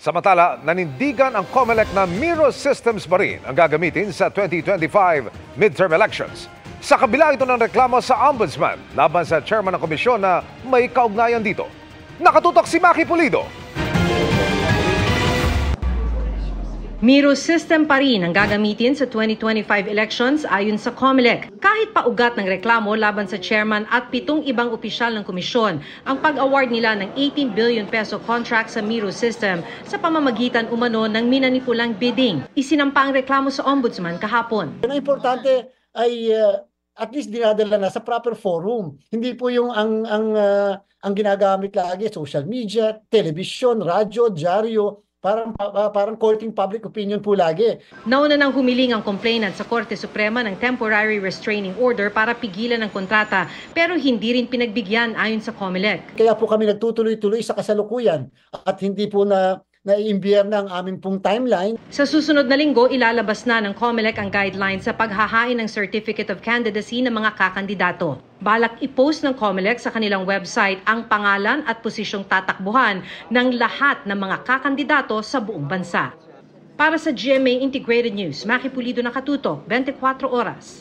Samantala, nanindigan ang COMELEC na Miro systems pa rin ang gagamitin sa 2025 midterm elections. Sa kabila ito ng reklamo sa Ombudsman laban sa chairman ng komisyon na may kaugnayan dito. Nakatutok si Maki Pulido. Miro system pa rin ang gagamitin sa 2025 elections ayon sa COMELEC. Kahit paugat ng reklamo laban sa chairman at 7 ibang opisyal ng komisyon ang pag-award nila ng 18 billion peso contract sa Miro system sa pamamagitan umano ng minanipulang bidding. Isinampa ang reklamo sa Ombudsman kahapon. Ang importante ay at least dinadala na sa proper forum. Hindi po yung ang ginagamit lagi social media, television, radyo, dyaryo. Parang courting public opinion po lagi. Nauna nang humiling ang complainant sa Korte Suprema ng temporary restraining order para pigilan ang kontrata pero hindi rin pinagbigyan ayon sa COMELEC. Kaya po kami nagtutuloy-tuloy sa kasalukuyan at hindi po naiimbierna ang aming pong timeline. Sa susunod na linggo, ilalabas na ng COMELEC ang guidelines sa paghahain ng Certificate of Candidacy ng mga kakandidato. Balak i-post ng COMELEC sa kanilang website ang pangalan at posisyong tatakbuhan ng lahat ng mga kakandidato sa buong bansa. Para sa GMA Integrated News, Maki Pulido, nakatutok, 24 oras.